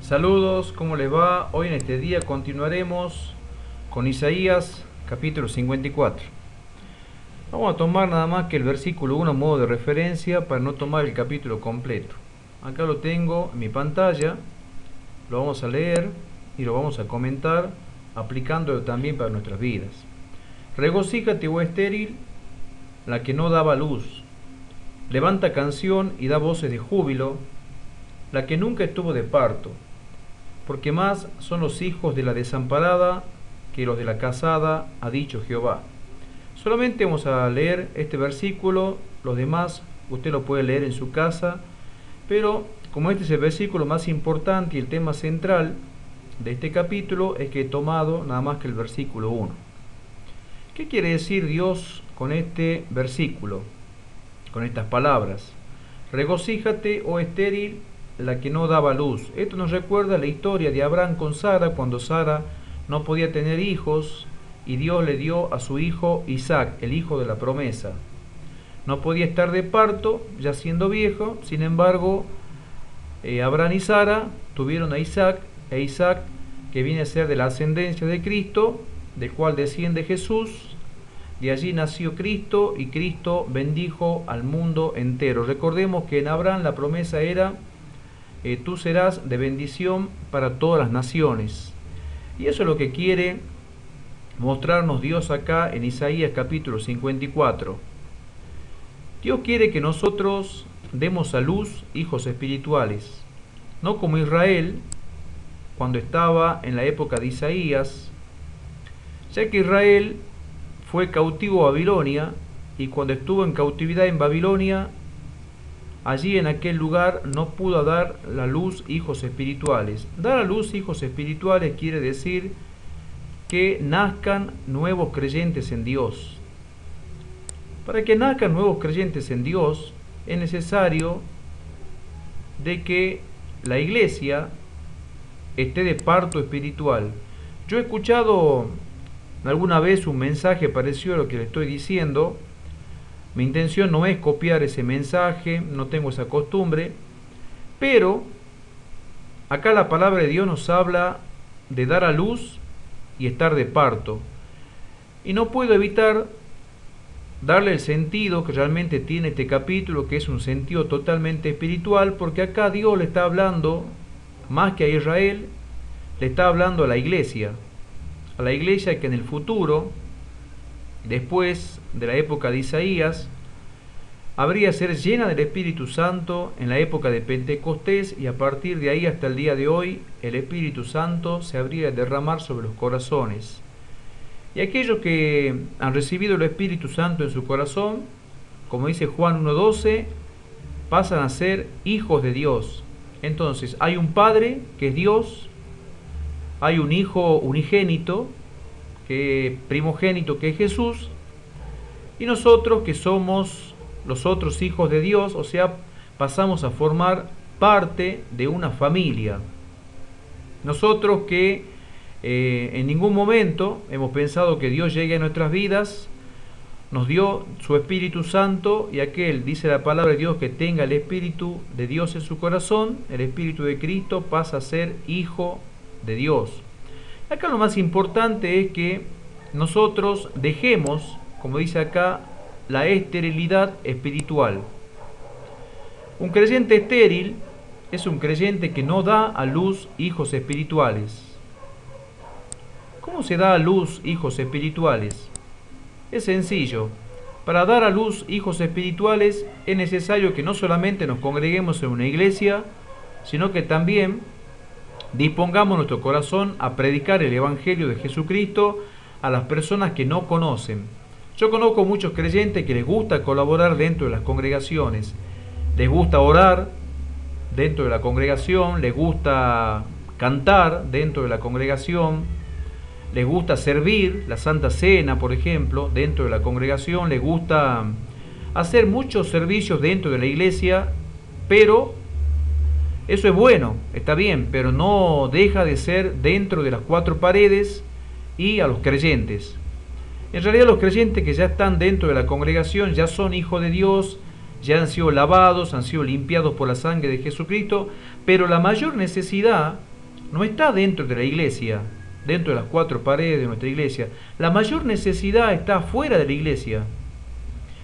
Saludos, ¿cómo les va? Hoy en este día continuaremos con Isaías capítulo 54. Vamos a tomar nada más que el versículo 1 a modo de referencia para no tomar el capítulo completo. Acá lo tengo en mi pantalla, lo vamos a leer y lo vamos a comentar aplicándolo también para nuestras vidas. Regocíjate, oh estéril, la que no daba luz. Levanta canción y da voces de júbilo, la que nunca estuvo de parto, porque más son los hijos de la desamparada que los de la casada, ha dicho Jehová. Solamente vamos a leer este versículo, los demás usted lo puede leer en su casa, pero como este es el versículo más importante y el tema central de este capítulo, es que he tomado nada más que el versículo 1. ¿Qué quiere decir Dios con este versículo? Con estas palabras: regocíjate, oh estéril, la que no daba luz. Esto nos recuerda la historia de Abraham con Sara, cuando Sara no podía tener hijos y Dios le dio a su hijo Isaac, el hijo de la promesa. No podía estar de parto, ya siendo viejo. Sin embargo, Abraham y Sara tuvieron a Isaac, e Isaac, que viene a ser de la ascendencia de Cristo, del cual desciende Jesús. De allí nació Cristo y Cristo bendijo al mundo entero. Recordemos que en Abraham la promesa era: tú serás de bendición para todas las naciones. Y eso es lo que quiere mostrarnos Dios acá en Isaías capítulo 54. Dios quiere que nosotros demos a luz hijos espirituales, no como Israel cuando estaba en la época de Isaías, ya que Israel fue cautivo a Babilonia, y cuando estuvo en cautividad en Babilonia, allí en aquel lugar no pudo dar la luz hijos espirituales. Dar a luz hijos espirituales quiere decir que nazcan nuevos creyentes en Dios. Para que nazcan nuevos creyentes en Dios es necesario de que la iglesia esté de parto espiritual. Yo he escuchado alguna vez un mensaje parecido a lo que le estoy diciendo. Mi intención no es copiar ese mensaje, no tengo esa costumbre, pero acá la palabra de Dios nos habla de dar a luz y estar de parto. Y no puedo evitar darle el sentido que realmente tiene este capítulo, que es un sentido totalmente espiritual, porque acá Dios le está hablando, más que a Israel, le está hablando a la iglesia que en el futuro, después de la época de Isaías, habría de ser llena del Espíritu Santo en la época de Pentecostés, y a partir de ahí hasta el día de hoy el Espíritu Santo se habría de derramar sobre los corazones. Y aquellos que han recibido el Espíritu Santo en su corazón, como dice Juan 1:12, pasan a ser hijos de Dios. Entonces hay un Padre que es Dios, hay un Hijo unigénito, primogénito, que es Jesús, y nosotros que somos los otros hijos de Dios, o sea, pasamos a formar parte de una familia. Nosotros que en ningún momento hemos pensado que Dios llegue a nuestras vidas, nos dio su Espíritu Santo, y aquel, dice la palabra de Dios, que tenga el Espíritu de Dios en su corazón, el Espíritu de Cristo, pasa a ser hijo de Dios. Acá lo más importante es que nosotros dejemos, como dice acá, la esterilidad espiritual. Un creyente estéril es un creyente que no da a luz hijos espirituales. ¿Cómo se da a luz hijos espirituales? Es sencillo. Para dar a luz hijos espirituales es necesario que no solamente nos congreguemos en una iglesia, sino que también dispongamos nuestro corazón a predicar el Evangelio de Jesucristo a las personas que no conocen. Yo conozco muchos creyentes que les gusta colaborar dentro de las congregaciones, les gusta orar dentro de la congregación, les gusta cantar dentro de la congregación, les gusta servir la Santa Cena, por ejemplo, dentro de la congregación, les gusta hacer muchos servicios dentro de la iglesia, pero eso es bueno, está bien, pero no deja de ser dentro de las cuatro paredes y a los creyentes. En realidad los creyentes que ya están dentro de la congregación ya son hijos de Dios, ya han sido lavados, han sido limpiados por la sangre de Jesucristo, pero la mayor necesidad no está dentro de la iglesia, dentro de las cuatro paredes de nuestra iglesia. La mayor necesidad está fuera de la iglesia.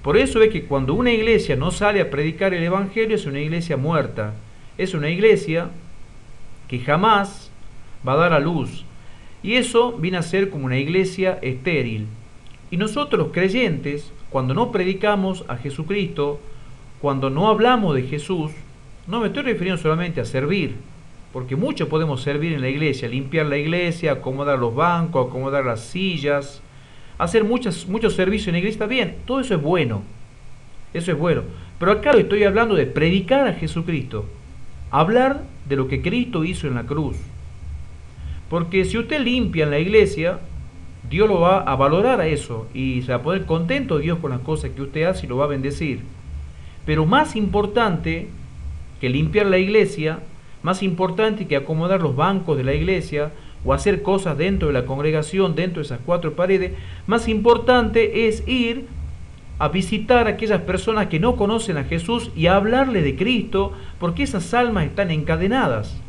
Por eso es que cuando una iglesia no sale a predicar el evangelio, es una iglesia muerta. Es una iglesia que jamás va a dar a luz. Y eso viene a ser como una iglesia estéril. Y nosotros los creyentes, cuando no predicamos a Jesucristo, cuando no hablamos de Jesús, no me estoy refiriendo solamente a servir, porque mucho podemos servir en la iglesia, limpiar la iglesia, acomodar los bancos, acomodar las sillas, hacer muchos servicios en la iglesia. Está bien, todo eso es bueno, pero acá estoy hablando de predicar a Jesucristo, hablar de lo que Cristo hizo en la cruz, porque si usted limpia en la iglesia, Dios lo va a valorar a eso, y se va a poner contento Dios con las cosas que usted hace y lo va a bendecir. Pero más importante que limpiar la iglesia, más importante que acomodar los bancos de la iglesia o hacer cosas dentro de la congregación, dentro de esas cuatro paredes, más importante es ir a visitar a aquellas personas que no conocen a Jesús y a hablarles de Cristo, porque esas almas están encadenadas.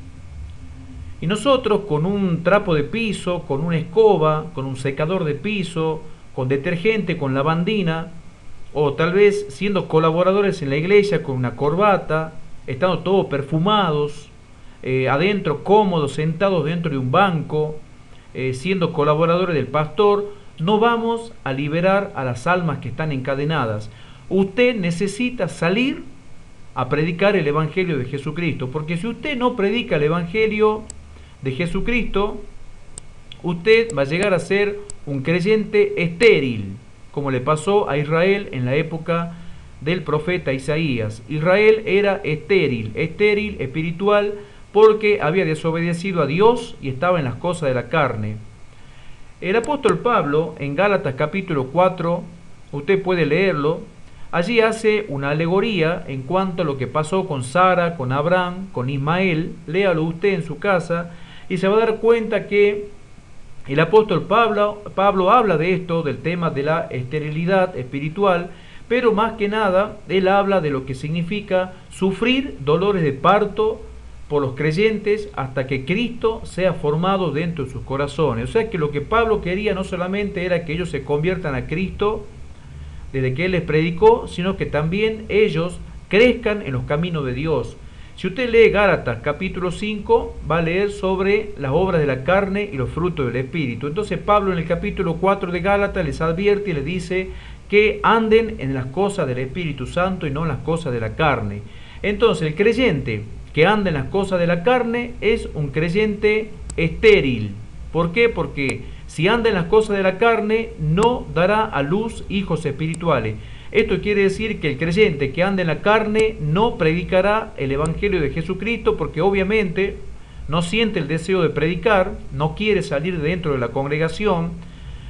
Y nosotros con un trapo de piso, con una escoba, con un secador de piso, con detergente, con lavandina, o tal vez siendo colaboradores en la iglesia con una corbata, estando todos perfumados, adentro cómodos, sentados dentro de un banco, siendo colaboradores del pastor, no vamos a liberar a las almas que están encadenadas. Usted necesita salir a predicar el Evangelio de Jesucristo, porque si usted no predica el Evangelio de Jesucristo, usted va a llegar a ser un creyente estéril, como le pasó a Israel en la época del profeta Isaías. Israel era estéril espiritual, porque había desobedecido a Dios y estaba en las cosas de la carne. El apóstol Pablo, en Gálatas capítulo 4, usted puede leerlo, allí hace una alegoría en cuanto a lo que pasó con Sara, con Abraham, con Ismael. Léalo usted en su casa y se va a dar cuenta que el apóstol Pablo habla de esto, del tema de la esterilidad espiritual, pero más que nada, él habla de lo que significa sufrir dolores de parto por los creyentes hasta que Cristo sea formado dentro de sus corazones. O sea que lo que Pablo quería no solamente era que ellos se conviertan a Cristo desde que él les predicó, sino que también ellos crezcan en los caminos de Dios. Si usted lee Gálatas capítulo 5, va a leer sobre las obras de la carne y los frutos del Espíritu. Entonces Pablo en el capítulo 4 de Gálatas les advierte y les dice que anden en las cosas del Espíritu Santo y no en las cosas de la carne. Entonces el creyente que anda en las cosas de la carne es un creyente estéril. ¿Por qué? Porque si anda en las cosas de la carne no dará a luz hijos espirituales. Esto quiere decir que el creyente que anda en la carne no predicará el Evangelio de Jesucristo, porque obviamente no siente el deseo de predicar, no quiere salir dentro de la congregación,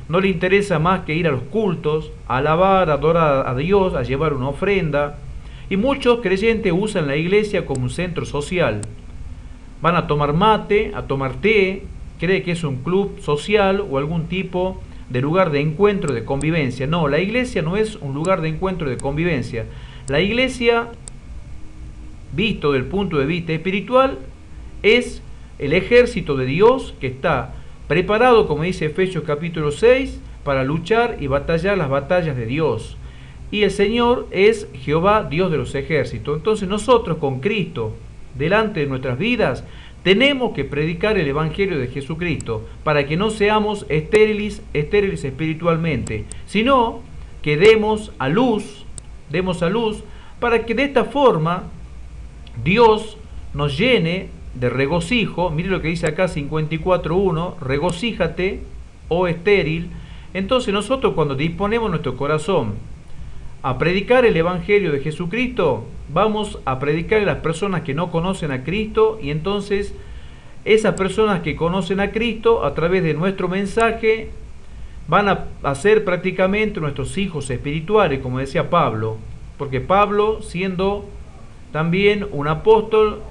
no le interesa más que ir a los cultos, a alabar, a adorar a Dios, a llevar una ofrenda. Y muchos creyentes usan la iglesia como un centro social. Van a tomar mate, a tomar té, cree que es un club social o algún tipo de lugar de encuentro, de convivencia. No, la iglesia no es un lugar de encuentro, de convivencia. La iglesia, visto del punto de vista espiritual, es el ejército de Dios que está preparado, como dice Efesios capítulo 6, para luchar y batallar las batallas de Dios. Y el Señor es Jehová, Dios de los ejércitos. Entonces nosotros con Cristo delante de nuestras vidas tenemos que predicar el Evangelio de Jesucristo para que no seamos estériles espiritualmente, sino que demos a luz para que de esta forma Dios nos llene de regocijo. Mire lo que dice acá 54.1, regocíjate, oh estéril. Entonces nosotros cuando disponemos nuestro corazón a predicar el Evangelio de Jesucristo, vamos a predicar a las personas que no conocen a Cristo, y entonces esas personas que conocen a Cristo a través de nuestro mensaje van a ser prácticamente nuestros hijos espirituales, como decía Pablo, porque Pablo, siendo también un apóstol,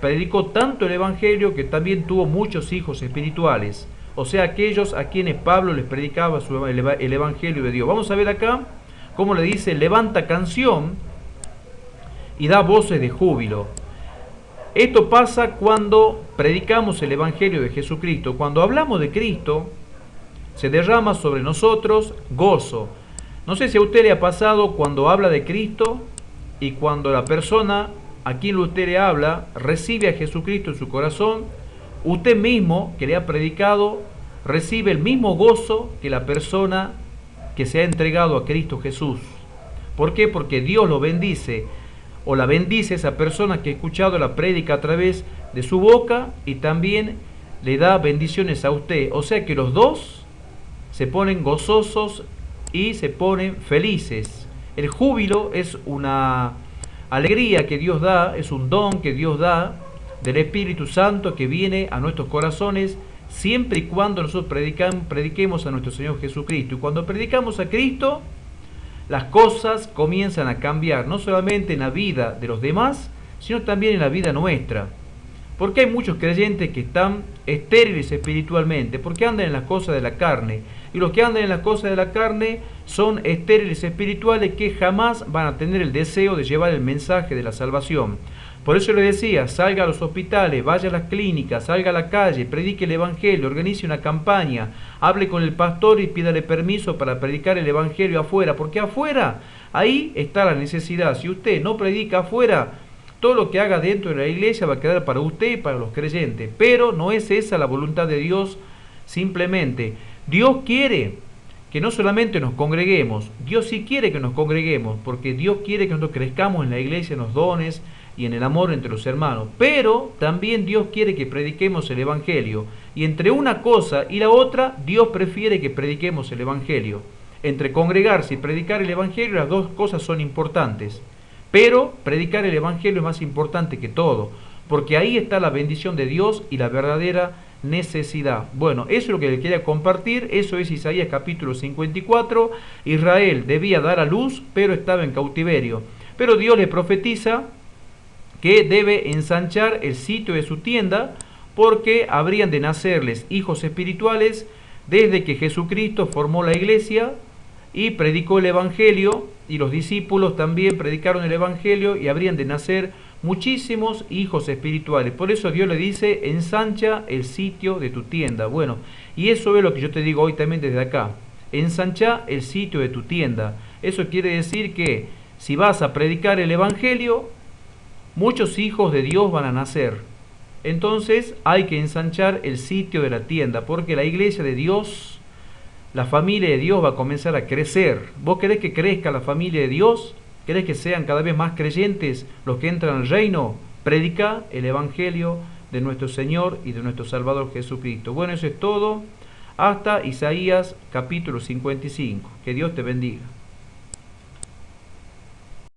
predicó tanto el Evangelio que también tuvo muchos hijos espirituales, o sea, aquellos a quienes Pablo les predicaba el Evangelio de Dios. Vamos a ver acá cómo le dice: levanta canción y da voces de júbilo. Esto pasa cuando predicamos el Evangelio de Jesucristo. Cuando hablamos de Cristo, se derrama sobre nosotros gozo. No sé si a usted le ha pasado cuando habla de Cristo y cuando la persona a quien usted le habla recibe a Jesucristo en su corazón, usted mismo que le ha predicado recibe el mismo gozo que la persona que se ha entregado a Cristo Jesús. ¿Por qué? Porque Dios lo bendice o la bendice esa persona que ha escuchado la prédica a través de su boca y también le da bendiciones a usted. O sea que los dos se ponen gozosos y se ponen felices. El júbilo es una alegría que Dios da, es un don que Dios da del Espíritu Santo que viene a nuestros corazones siempre y cuando nosotros prediquemos a nuestro Señor Jesucristo. Y cuando predicamos a Cristo, las cosas comienzan a cambiar, no solamente en la vida de los demás, sino también en la vida nuestra. Porque hay muchos creyentes que están estériles espiritualmente, porque andan en las cosas de la carne. Y los que andan en las cosas de la carne son estériles espirituales que jamás van a tener el deseo de llevar el mensaje de la salvación. Por eso le decía, salga a los hospitales, vaya a las clínicas, salga a la calle, predique el Evangelio, organice una campaña, hable con el pastor y pídale permiso para predicar el Evangelio afuera, porque afuera, ahí está la necesidad. Si usted no predica afuera, todo lo que haga dentro de la iglesia va a quedar para usted y para los creyentes. Pero no es esa la voluntad de Dios simplemente. Dios quiere que no solamente nos congreguemos, Dios sí quiere que nos congreguemos, porque Dios quiere que nosotros crezcamos en la iglesia, en los dones y en el amor entre los hermanos. Pero también Dios quiere que prediquemos el Evangelio. Y entre una cosa y la otra, Dios prefiere que prediquemos el Evangelio. Entre congregarse y predicar el Evangelio, las dos cosas son importantes. Pero predicar el Evangelio es más importante que todo, porque ahí está la bendición de Dios y la verdadera necesidad. Bueno, eso es lo que le quería compartir. Eso es Isaías capítulo 54. Israel debía dar a luz, pero estaba en cautiverio. Pero Dios le profetiza que debe ensanchar el sitio de su tienda, porque habrían de nacerles hijos espirituales desde que Jesucristo formó la iglesia y predicó el Evangelio, y los discípulos también predicaron el Evangelio, y habrían de nacer muchísimos hijos espirituales. Por eso Dios le dice, ensancha el sitio de tu tienda. Bueno, y eso es lo que yo te digo hoy también desde acá. Ensancha el sitio de tu tienda. Eso quiere decir que si vas a predicar el Evangelio, muchos hijos de Dios van a nacer. Entonces hay que ensanchar el sitio de la tienda, porque la iglesia de Dios, la familia de Dios va a comenzar a crecer. ¿Vos querés que crezca la familia de Dios? ¿Querés que sean cada vez más creyentes los que entran al reino? Predica el Evangelio de nuestro Señor y de nuestro Salvador Jesucristo. Bueno, eso es todo. Hasta Isaías capítulo 55. Que Dios te bendiga.